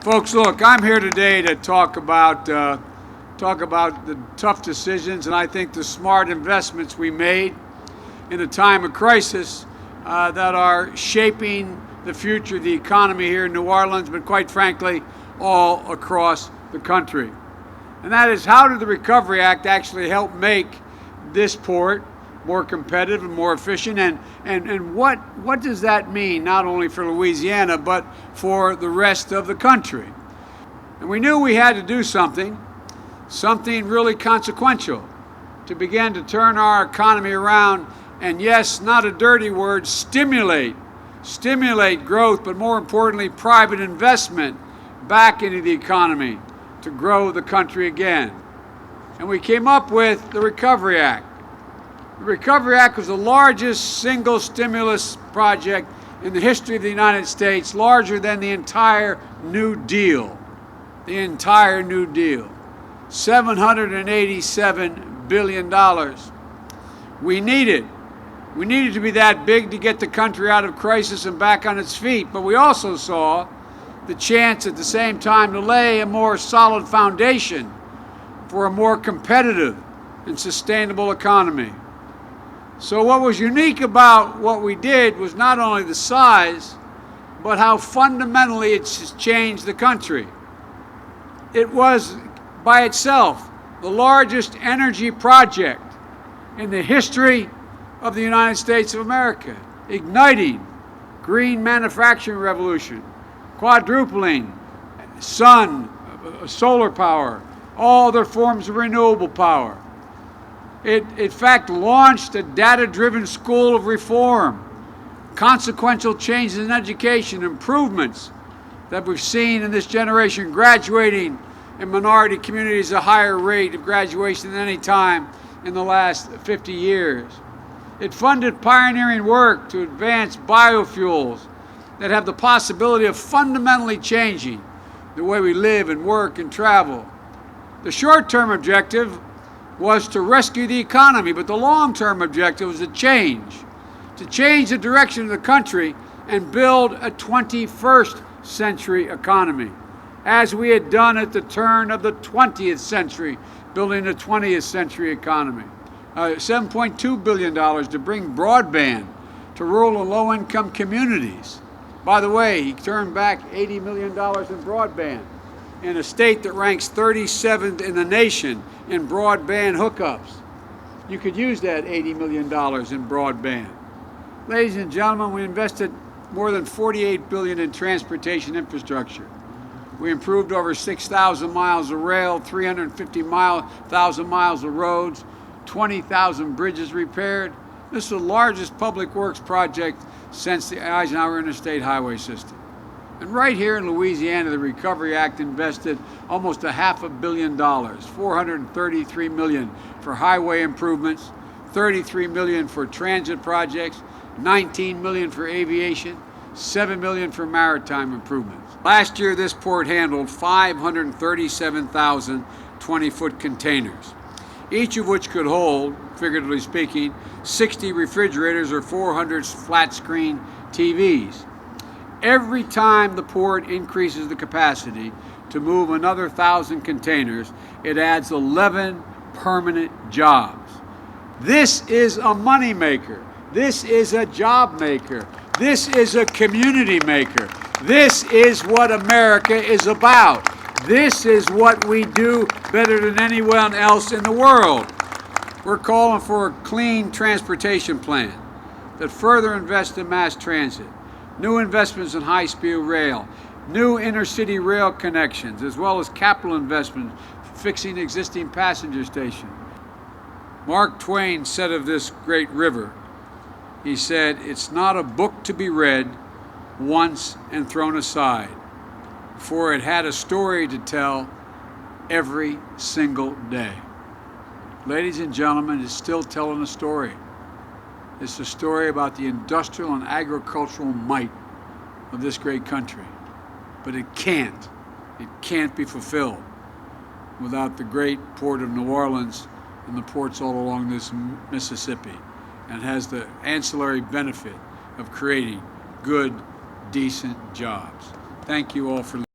Folks, look, I'm here today to talk about the tough decisions and I think the smart investments we made in a time of crisis that are shaping the future of the economy here in New Orleans, but quite frankly, all across the country. And that is, how did the Recovery Act actually help make this port more competitive and more efficient, and what does that mean not only for Louisiana but for the rest of the country? And we knew we had to do something really consequential to begin to turn our economy around, and yes, not a dirty word, stimulate growth, but more importantly, private investment back into the economy to grow the country again. And we came up with the Recovery Act. The Recovery Act was the largest single stimulus project in the history of the United States, larger than the entire New Deal. The entire New Deal. $787 billion. We needed to be that big to get the country out of crisis and back on its feet, but we also saw the chance at the same time to lay a more solid foundation for a more competitive and sustainable economy. So what was unique about what we did was not only the size, but how fundamentally it's changed the country. It was, by itself, the largest energy project in the history of the United States of America, igniting green manufacturing revolution, quadrupling sun, solar power, all other forms of renewable power. It, in fact, launched a data-driven school of reform, consequential changes in education, improvements that we've seen in this generation, graduating in minority communities at a higher rate of graduation than any time in the last 50 years. It funded pioneering work to advance biofuels that have the possibility of fundamentally changing the way we live and work and travel. The short-term objective was to rescue the economy, but the long-term objective was to change the direction of the country and build a 21st century economy, as we had done at the turn of the 20th century, building a 20th century economy. $7.2 billion to bring broadband to rural and low-income communities. By the way, he turned back $80 million in broadband in a state that ranks 37th in the nation in broadband hookups. You could use that $80 million in broadband. Ladies and gentlemen, we invested more than $48 billion in transportation infrastructure. We improved over 6,000 miles of rail, 350,000 miles of roads, 20,000 bridges repaired. This is the largest public works project since the Eisenhower Interstate Highway System. And right here in Louisiana, the Recovery Act invested almost $500 million, $433 million for highway improvements, $33 million for transit projects, $19 million for aviation, $7 million for maritime improvements. Last year, this port handled 537,000 20-foot containers, each of which could hold, figuratively speaking, 60 refrigerators or 400 flat-screen TVs. Every time the port increases the capacity to move another 1,000 containers, it adds 11 permanent jobs. This is a money maker. This is a job maker. This is a community maker. This is what America is about. This is what we do better than anyone else in the world. We're calling for a clean transportation plan that further invests in mass transit, new investments in high-speed rail, new intercity rail connections, as well as capital investments fixing existing passenger stations. Mark Twain said of this great river, he said, "It's not a book to be read once and thrown aside, for it had a story to tell every single day." Ladies and gentlemen, it's still telling a story. It's a story about the industrial and agricultural might of this great country. But it can't be fulfilled without the great port of New Orleans and the ports all along this Mississippi, and has the ancillary benefit of creating good, decent jobs. Thank you all for listening.